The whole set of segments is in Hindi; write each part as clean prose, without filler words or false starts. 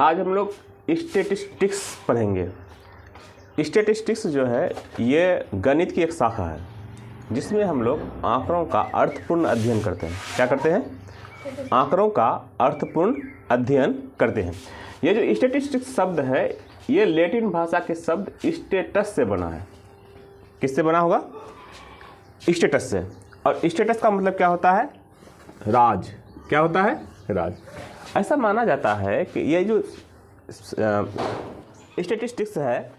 आज हम लोग स्टैटिस्टिक्स पढ़ेंगे। स्टैटिस्टिक्स जो है ये गणित की एक शाखा है जिसमें हम लोग आंकड़ों का अर्थपूर्ण अध्ययन करते हैं। क्या करते हैं? आंकड़ों का अर्थपूर्ण अध्ययन करते हैं। ये जो स्टैटिस्टिक्स शब्द है ये लैटिन भाषा के शब्द स्टेटस से बना है। किससे बना होगा? स्टेटस से। और स्टेटस का मतलब क्या होता है? राज। क्या होता है? राज। ऐसा माना जाता है कि ये जो स्टैटिस्टिक्स है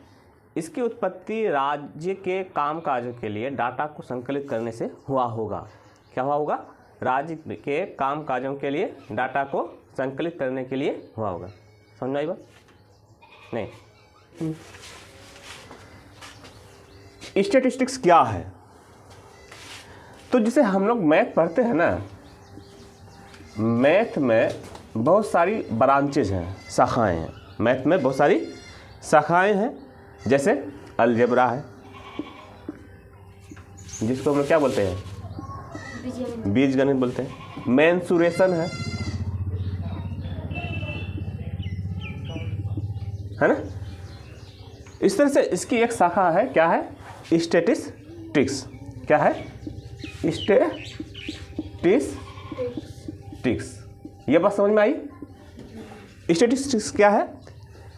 इसकी उत्पत्ति राज्य के कामकाज के लिए डाटा को संकलित करने से हुआ होगा। क्या हुआ होगा? राज्य के कामकाजों के लिए डाटा को संकलित करने के लिए हुआ होगा। समझ में आई बात? नहीं। स्टैटिस्टिक्स क्या है? तो जिसे हम लोग मैथ पढ़ते हैं ना, मैथ में बहुत सारी ब्रांचेज हैं, शाखाएं हैं। मैथ में बहुत सारी शाखाएं हैं, जैसे अलजेब्रा है जिसको हम लोग क्या बोलते हैं? बीजगणित बोलते हैं। मेंसुरेशन है ना? इस तरह से इसकी एक शाखा है। क्या है? स्टैटिस्टिक्स। क्या है? स्टैटिस्टिक्स। ये बात समझ में आई? स्टैटिस्टिक्स क्या है?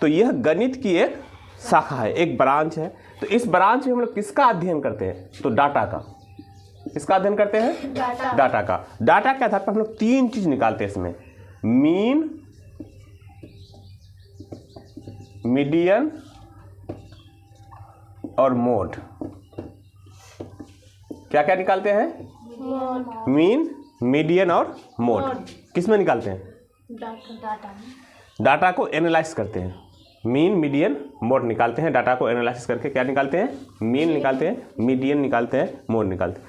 तो यह गणित की एक शाखा है, एक ब्रांच है। तो इस ब्रांच में हम लोग किसका अध्ययन करते हैं? तो डाटा का। किसका अध्ययन करते हैं? डाटा का। डाटा के आधार पर हम लोग तीन चीज निकालते हैं इसमें: मीन, मीडियन और मोड। क्या क्या निकालते हैं? मीन, मीडियन और मोड। किस में निकालते हैं? डाटा को एनालाइज करते हैं। मीन, मीडियन, मोड निकालते हैं। डाटा को एनालिसिस करके क्या निकालते हैं? मीन निकालते हैं, मीडियन निकालते हैं, मोड निकालते हैं।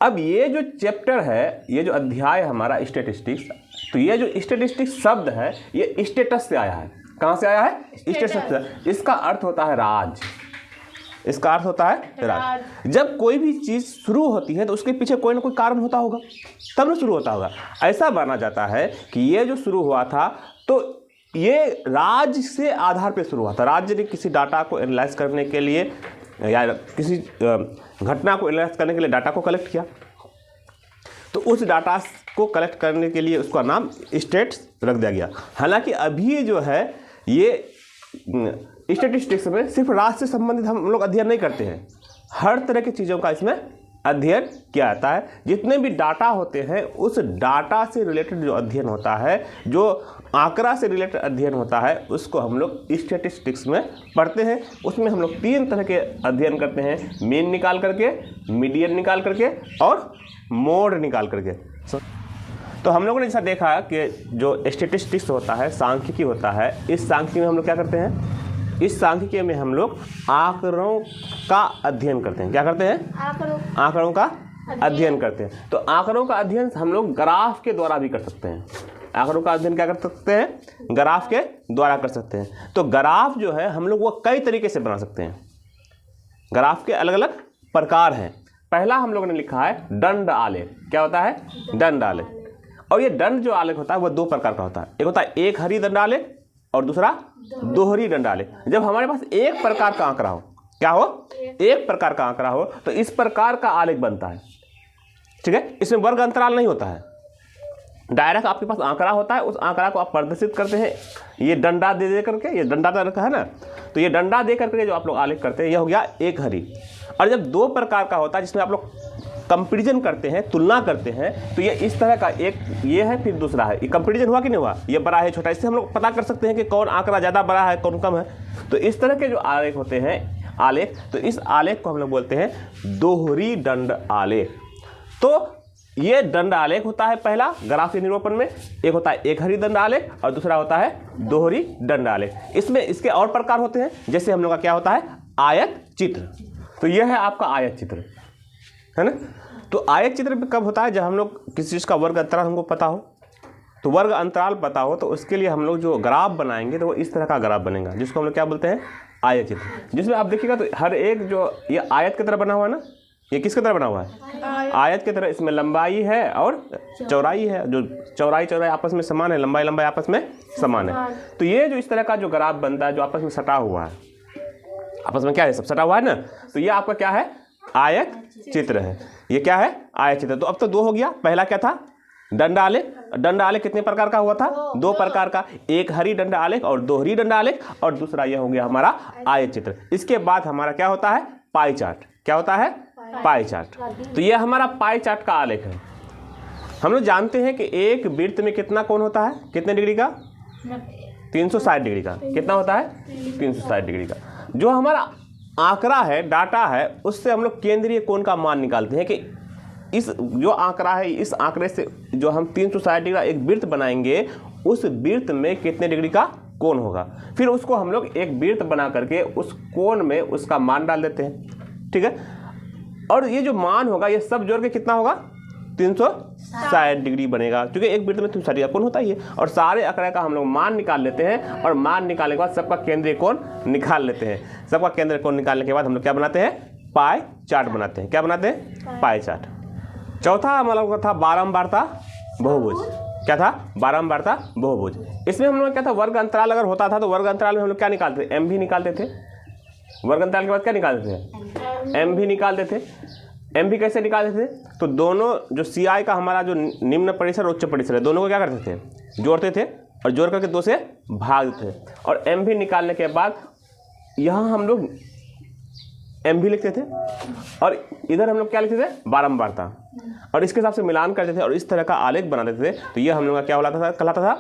अब ये जो चैप्टर है, ये जो अध्याय है हमारा स्टैटिस्टिक्स, तो ये जो स्टैटिस्टिक्स शब्द है ये स्टेटस से आया है। कहाँ से आया है? स्टेटस से। इसका अर्थ होता है राज। इसका अर्थ होता है राज। जब कोई भी चीज़ शुरू होती है तो उसके पीछे कोई ना कोई कारण होता होगा, तब ना शुरू होता होगा। ऐसा माना जाता है कि ये जो शुरू हुआ था तो ये राज्य से आधार पे शुरू हुआ था। राज्य ने किसी डाटा को एनालाइज करने के लिए या किसी घटना को एनालाइज करने के लिए डाटा को कलेक्ट किया, तो उस डाटा को कलेक्ट करने के लिए उसका नाम स्टेट्स रख दिया गया। हालांकि अभी जो है ये स्टैटिस्टिक्स में सिर्फ राज्य से संबंधित हम लोग अध्ययन नहीं करते हैं, हर तरह की चीज़ों का इसमें अध्ययन किया जाता है। जितने भी डाटा होते हैं उस डाटा से रिलेटेड जो अध्ययन होता है, जो आंकड़ा से रिलेटेड अध्ययन होता है, उसको हम लोग स्टैटिस्टिक्स में पढ़ते हैं। उसमें हम लोग तीन तरह के अध्ययन करते हैं: मीन निकाल करके, मीडियन निकाल करके और मोड निकाल करके। तो हम लोगों ने जैसा देखा कि जो स्टैटिस्टिक्स होता है, सांख्यिकी होता है, इस सांख्यिकी में हम लोग क्या करते हैं? इस सांख्यिकी में हम लोग आंकड़ों का अध्ययन करते हैं। क्या करते हैं? आंकड़ों का अध्ययन करते हैं। तो आंकड़ों का अध्ययन हम लोग ग्राफ के द्वारा भी कर सकते हैं। आंकड़ों का अध्ययन क्या कर सकते हैं? ग्राफ के द्वारा कर सकते हैं। तो ग्राफ जो है हम लोग वो कई तरीके से बना सकते हैं। ग्राफ के अलग अलग प्रकार हैं। पहला हम लोगों ने लिखा है दंड आलेख। क्या होता है? दंड आलेख। और ये दंड जो आलेख होता है वो दो प्रकार का होता है। एक होता है एक हरी दंड आलेख और दूसरा दोहरी दंड आलेख। जब हमारे पास एक प्रकार का आंकड़ा हो, क्या हो? एक प्रकार का आंकड़ा हो, तो इस प्रकार का आलेख बनता है। ठीक है? इसमें वर्ग अंतराल नहीं होता है, डायरेक्ट आपके पास आंकड़ा होता है, उस आंकड़ा को आप प्रदर्शित करते हैं ये डंडा दे करके। ये डंडा रखा है ना, तो ये डंडा दे करके जो आप लोग आलेख करते हैं यह हो गया एक हरी। और जब दो प्रकार का होता है जिसमें आप लोग कंपैरिजन करते हैं, तुलना करते हैं, तो ये इस तरह का एक ये है, फिर दूसरा है। ये कंपैरिजन हुआ कि नहीं हुआ? ये बड़ा है, छोटा, इससे हम लोग पता कर सकते हैं कि कौन आंकड़ा ज़्यादा बड़ा है, कौन कम है। तो इस तरह के जो आलेख होते हैं, आलेख, तो इस आलेख को हम लोग बोलते हैं दोहरी दंड आलेख। तो ये दंड आलेख होता है पहला ग्राफ के निरूपण में। एक होता है एक हरी दंड आलेख और दूसरा होता है दोहरी दंड आलेख। इसमें इसके और प्रकार होते हैं, जैसे हम लोग का क्या होता है? आयत चित्र। तो यह है आपका आयत चित्र, है ना? तो आयत चित्र भी कब होता है? जब हम लोग किसी चीज़ का वर्ग अंतराल हमको पता हो, तो वर्ग अंतराल पता हो, तो उसके लिए हम लोग जो ग्राफ बनाएंगे तो वो इस तरह का ग्राफ बनेगा, जिसको हम लोग क्या बोलते हैं? आयत चित्र। जिसमें आप देखिएगा तो हर एक जो ये आयत की तरह बना हुआ है ना, ये किसकी तरह बना हुआ है? आयत की तरह। इसमें लंबाई है और चौड़ाई है, जो चौड़ाई आपस में समान है, लंबाई आपस में समान है। तो ये जो इस तरह का जो ग्राफ बनता है, जो आपस में सटा हुआ है, आपस में क्या है, सब सटा हुआ है ना, तो ये आपका क्या है? आयत चित्र है। ये क्या है? आयत चित्र। तो अब तो 2 हो गया। पहला क्या था? दंड आलेख। दंड आलेख कितने प्रकार का हुआ था? 2 प्रकार का, एक हरी दंड आलेख और दोहरी दंड आलेख, और दूसरा यह हो गया हमारा आयत चित्र। इसके बाद हमारा क्या होता है? Pie chart. क्या होता है? Pie chart. तो यह हमारा पाई चार्ट का आलेख है। हम लोग जानते हैं कि एक वृत्त में कितना कोण होता है? कितने डिग्री का? 360 डिग्री का। कितना होता है? 360 डिग्री का। जो हमारा आंकड़ा है, डाटा है, उससे हम लोग केंद्रीय कोण का मान निकालते हैं कि इस जो आंकड़ा है, इस आंकड़े से जो हम 360 डिग्री का एक वृत्त बनाएंगे, उस वृत्त में कितने डिग्री का कोण होगा। फिर उसको हम लोग एक वृत्त बना करके उस कोण में उसका मान डाल देते हैं। ठीक है। और ये जो मान होगा, ये सब जोड़ के कितना होगा? 360 डिग्री बनेगा, क्योंकि एक वृत्त में 360 का कोण होता ही है। और सारे आंकड़े का हम लोग मान निकाल लेते हैं, और मान निकालने के बाद सबका केंद्रीय कोण निकाल लेते हैं। सबका केंद्रीय कोण निकालने के बाद हम लोग क्या बनाते हैं? पाई चार्ट बनाते हैं। क्या बनाते हैं? Pie chart. चौथा हमारा था बारंबारता बहुभुज। क्या था? बारंबारता बहुभुज। इसमें हम लोग क्या था? वर्ग अंतराल अगर होता था तो वर्ग अंतराल में हम लोग क्या निकालते थे? एम भी निकालते थे। वर्ग अंतराल के बाद क्या निकालते थे? एम भी निकालते थे। एम भी कैसे निकालते थे? तो दोनों जो सी आई का हमारा जो निम्न परिसर उच्च परिसर है, दोनों को क्या करते थे? जोड़ते थे, और जोड़ करके 2 से भाग देते थे। और एम भी निकालने के बाद यहाँ हम लोग एम भी लिखते थे, और इधर हम लोग क्या लिखते थे? बारंबारता। और इसके हिसाब से मिलान करते थे और इस तरह का आलेख बनाते थे। तो ये हम लोग का क्या कहलाता था?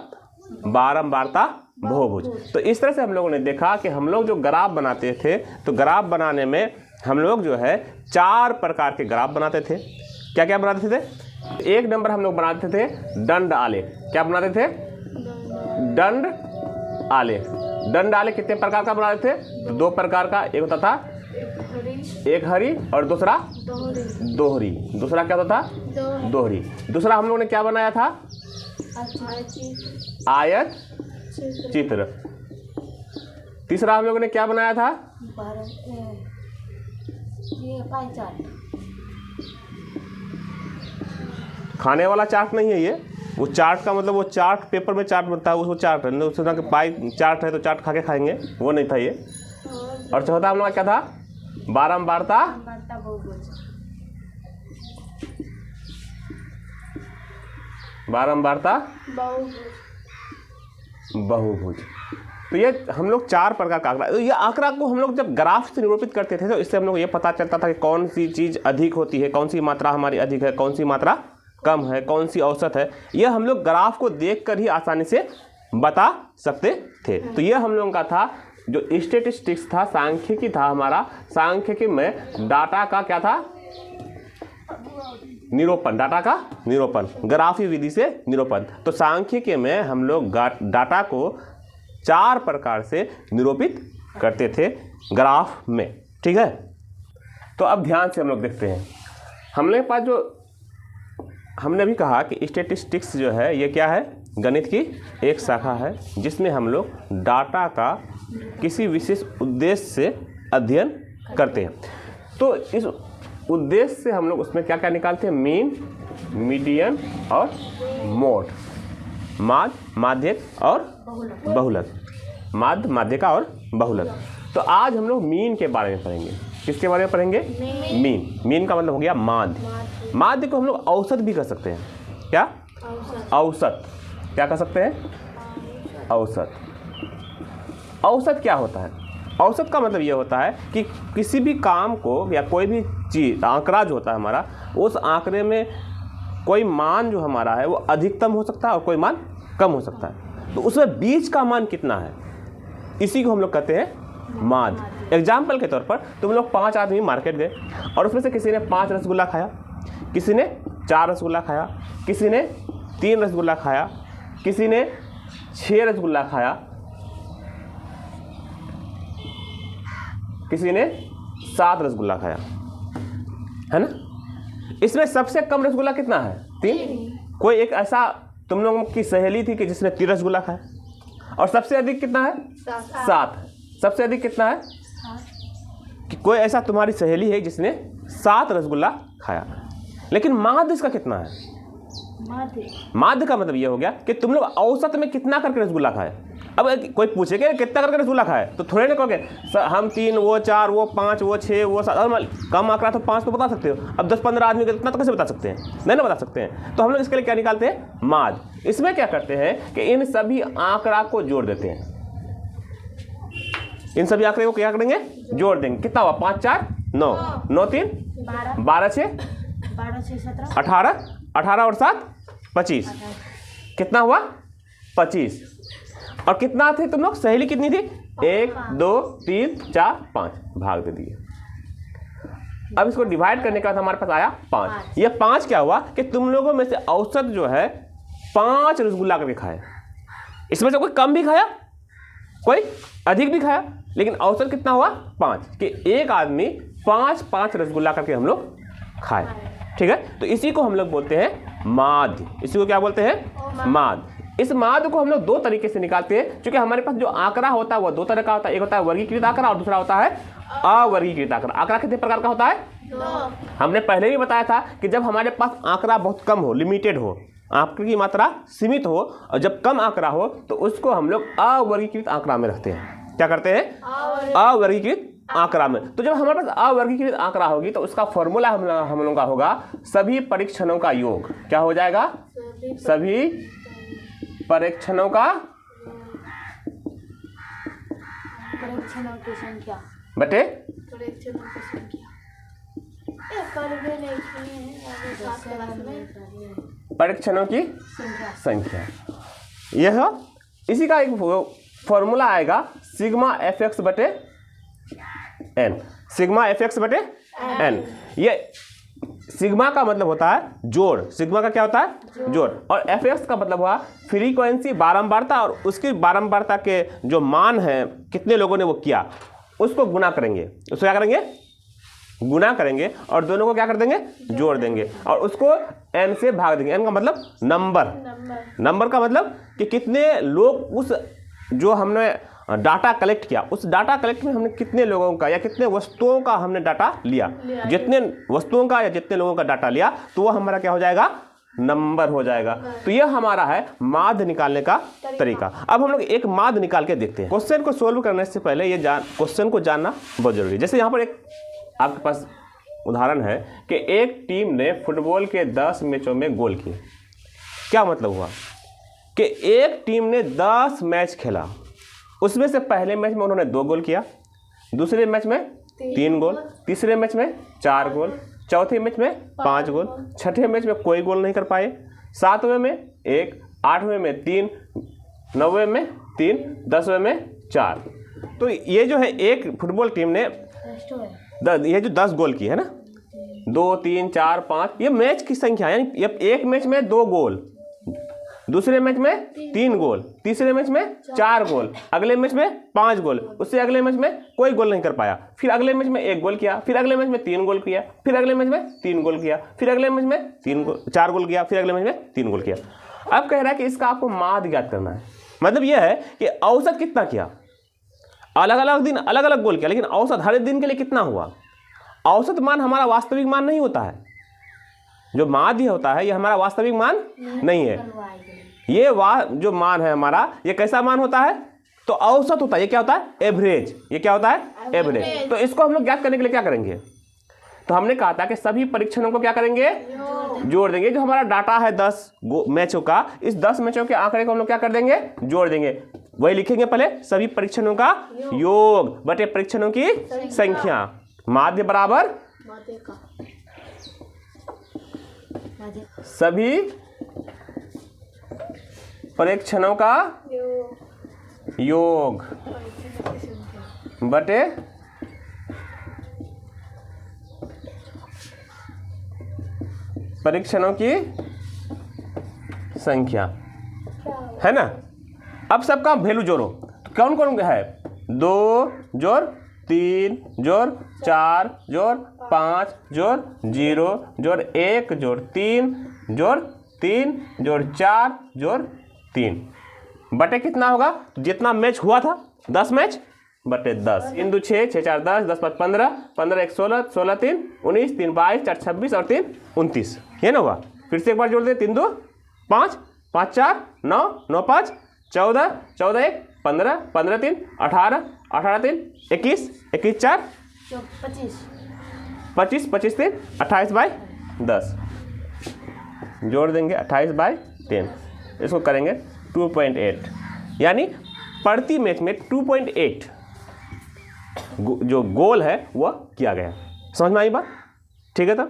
बारंबारता बहुभुज। तो इस तरह से हम लोगों ने देखा कि हम लोग जो ग्राफ बनाते थे, तो ग्राफ बनाने में हम लोग जो है 4 प्रकार के ग्राफ बनाते थे। क्या क्या बनाते थे? 1 नंबर हम लोग बनाते थे दंड आलेख। क्या बनाते थे? दंड आलेख। दंड आलेख कितने प्रकार का बनाते थे? तो 2 प्रकार का। एक होता था एक हरी और दूसरा दोहरी। दूसरा क्या होता था? दोहरी। दूसरा हम लोगों ने क्या बनाया था? आयत चित्र। तीसरा हम लोगों ने क्या बनाया था? खाने वाला चार्ट नहीं है ये। वो चार्ट का मतलब वो चार्ट पेपर में चार्ट बनता है, वो चार्ट है। उससे कि पाई चार्ट है तो चार्ट खा के खाएंगे, वो नहीं था ये। और चौथा हम लोग क्या था? बारंबारता बहुभुज। तो ये हम लोग 4 प्रकार का आंकड़ा, तो ये आंकड़ा को हम लोग जब ग्राफ से निरूपित करते थे तो इससे हम लोग ये पता चलता था कि कौन सी चीज़ अधिक होती है, कौन सी मात्रा हमारी अधिक है, कौन सी मात्रा कम है, कौन सी औसत है। यह हम लोग ग्राफ को देखकर ही आसानी से बता सकते थे। तो ये हम लोगों का था जो स्टैटिस्टिक्स था, सांख्यिकी था हमारा। सांख्यिकी में डाटा का क्या था? निरूपण। डाटा का निरूपण, ग्राफी विधि से निरूपण। तो सांख्यिकी में हम लोग डाटा को 4 प्रकार से निरूपित करते थे ग्राफ में। ठीक है। तो अब ध्यान से हम लोग देखते हैं। हमने पास जो हमने भी कहा कि स्टैटिस्टिक्स जो है ये क्या है? गणित की एक शाखा है, जिसमें हम लोग डाटा का किसी विशेष उद्देश्य से अध्ययन करते हैं। तो इस उद्देश्य से हम लोग उसमें क्या क्या निकालते हैं? मीन, मीडियन और मोड। माध्यक और बहुलक। माध्यिका और बहुलक। तो आज हम लोग मीन के बारे में पढ़ेंगे। किसके बारे में पढ़ेंगे? मीन। मीन का मतलब हो गया माध्य। माध्य को हम लोग औसत भी कर सकते हैं। क्या? औसत। क्या कर सकते हैं? औसत। औसत क्या होता है? औसत का मतलब ये होता है कि किसी भी काम को या कोई भी चीज़, आंकड़ा जो होता है हमारा, उस आंकड़े में कोई मान जो हमारा है वो अधिकतम हो सकता है और कोई मान कम हो सकता है। तो उसमें बीच का मान कितना है, इसी को हम लोग कहते हैं माध्य। एग्जाम्पल के तौर पर तुम लोग 5 आदमी मार्केट गए और उसमें से किसी ने 5 रसगुल्ला खाया, किसी ने 4 रसगुल्ला खाया, किसी ने 3 रसगुल्ला खाया, किसी ने 6 रसगुल्ला खाया, किसी ने 7 रसगुल्ला खाया, है ना। इसमें सबसे कम रसगुल्ला कितना है? 3। कोई एक ऐसा तुम लोगों की सहेली थी कि जिसने 3 रसगुल्ला खाया, और सबसे अधिक कितना है? 7। सबसे अधिक कितना है? कि कोई ऐसा तुम्हारी सहेली है जिसने 7 रसगुल्ला खाया। लेकिन माध्य इसका कितना है? माध्य का मतलब ये हो गया कि तुम लोग औसत में कितना करके रसगुल्ला खाए। अब कोई पूछे कि कितना करके रसगुल्ला खाए, तो थोड़े ना कहोगे हम 3, वो 4, वो 5, वो 6, वो 7, कम आंकड़ा तो 5 तो बता सकते हो। अब 10-15 आदमी का इतना तो कैसे बता सकते हैं? नहीं ना बता सकते हैं। तो हम लोग इसके लिए क्या निकालते हैं? माध्य। इसमें क्या करते हैं कि इन सभी आंकड़ा को जोड़ देते हैं। इन सभी आंकड़े को क्या करेंगे? जोड़ देंगे। कितना हुआ? 5 4 9, 9 3 12 6 18, 18 और 7 25। कितना हुआ? 25। और कितना थे तुम लोग? सहेली कितनी थी? 1 2 3 4 5, भाग दे दिए। अब इसको डिवाइड करने के बाद हमारे पास आया 5। ये 5 क्या हुआ कि तुम लोगों में से औसत जो है 5 रसगुल्ला करके खाए। इसमें से कोई कम भी खाया, कोई अधिक भी खाया, लेकिन औसत कितना हुआ? 5, कि एक आदमी 5 रसगुल्ला करके हम लोग खाए। ठीक है, तो इसी को हम लोग बोलते हैं माध्य। इसी को क्या बोलते हैं? माध्य। इस माध्य को हम लोग 2 तरीके से निकालते हैं, क्योंकि हमारे पास जो आंकड़ा होता है वो 2 तरह का होता है। एक होता है वर्गीकृत आंकड़ा और दूसरा होता है अवर्गीकृत आंकड़ा। आंकड़ा कितने प्रकार का होता है? 2। हमने पहले भी बताया था कि जब हमारे पास आंकड़ा बहुत कम हो, लिमिटेड हो, आंकड़े की मात्रा सीमित हो, और जब कम आंकड़ा हो तो उसको हम लोग अवर्गीकृत आंकड़ा में रखते हैं। क्या करते हैं? अवर्गीकृत आंकड़ा में। तो जब हमारे पास अवर्गीकृत आंकड़ा होगी तो उसका फॉर्मूला हम लोगों का होगा सभी परीक्षणों का योग। क्या हो जाएगा? सभी परीक्षणों का बटे परीक्षणों की संख्या। यह इसी का एक फॉर्मूला आएगा सिग्मा fx बटे n। सिग्मा fx बटे n। ये सिग्मा का मतलब होता है जोड़। सिग्मा का क्या होता है? जोड़। और fx का मतलब हुआ फ्रीक्वेंसी, बारंबारता, और उसकी बारंबारता के जो मान है, कितने लोगों ने वो किया, उसको गुना करेंगे। उसको क्या करेंगे? गुना करेंगे, और दोनों को क्या कर देंगे? जोड़ देंगे, और उसको n से भाग देंगे। n का मतलब नंबर का मतलब कि कितने लोग उस जो हमने डाटा कलेक्ट किया, उस डाटा कलेक्ट में हमने कितने लोगों का या कितने वस्तुओं का हमने डाटा लिया। जितने वस्तुओं का या जितने लोगों का डाटा लिया तो वो हमारा क्या हो जाएगा? नंबर हो जाएगा। तो यह हमारा है माध्य निकालने का तरीका। अब हम लोग एक माध्य निकाल के देखते हैं। क्वेश्चन को सोल्व करने से पहले ये क्वेश्चन को जानना बहुत जरूरी है। जैसे यहाँ पर एक आपके पास उदाहरण है कि एक टीम ने फुटबॉल के 10 मैचों में गोल किए। क्या मतलब हुआ कि एक टीम ने 10 मैच खेला, उसमें से पहले मैच में उन्होंने 2 गोल किया, दूसरे मैच में 3 गोल, तीसरे मैच में 4 गोल, चौथे मैच में 5 गोल, छठे मैच में कोई गोल नहीं कर पाए, 7वें में 1, 8वें में 3, 9वें में 3, 10वें में 4। तो ये जो है एक फुटबॉल टीम ने ये जो 10 गोल की है ना, 2 3 4 5, ये मैच की संख्या, यानी एक मैच में 2 गोल, दूसरे मैच में 3 गोल, तीसरे मैच में 4 गोल, अगले मैच में 5 गोल, उससे अगले मैच में कोई गोल नहीं कर पाया, फिर अगले मैच में 1 गोल किया, फिर अगले मैच में 3 गोल किया, फिर अगले मैच में 3 गोल किया, फिर अगले मैच में 4 गोल किया, फिर अगले मैच में 3 गोल किया। अब कह रहा है कि इसका आपको माध्य ज्ञात करना है। मतलब यह है कि औसत कितना किया, अलग अलग दिन अलग अलग गोल किया, लेकिन औसत हर दिन के लिए कितना हुआ। औसत मान हमारा वास्तविक मान नहीं होता है। जो माध्य होता है ये हमारा वास्तविक मान नहीं है। ये जो मान है हमारा, ये कैसा मान होता है? तो औसत होता है। ये क्या होता है? एवरेज। ये क्या होता है? एवरेज। तो इसको हम लोग ज्ञात करने के लिए क्या करेंगे? तो हमने कहा था कि सभी परीक्षणों को क्या करेंगे? जोड़ देंगे। जो हमारा डाटा है 10 मैचों का, इस 10 मैचों के आंकड़े को हम लोग क्या कर देंगे? जोड़ देंगे। वही लिखेंगे पहले, सभी परीक्षणों का योग बटे परीक्षणों की संख्या। माध्य बराबर सभी परीक्षणों का योग बटे परीक्षणों की संख्या, है ना। अब सबका वैल्यू जोड़ो। तो कौन कौन है? 2 जोड़ 3 जोड़ 4 जोड़ 5 जोड़ 0 जोड़ 1 जोड़ 3 जोड़ 3 जोड़ 4 जोड़ 3 बटे कितना होगा? जितना मैच हुआ था 10 मैच, 10। 3 2 6, 6 4 10, 10 5 15, 15 1 16, 16 3 19, 3 22, 4 26 और 3 29, ये ना हुआ। फिर से एक बार जोड़ दे, 3 2 5, 5 4 9, 9 5 14, 14 1 15, 15 3 18, 18 3 21, 21 4 25, 25 25 3 28/10 जोड़ देंगे 28/10, इसको करेंगे 2.8, यानी प्रति मैच में 2.8 जो गोल है वह किया गया। समझ में आई बात? ठीक है। तो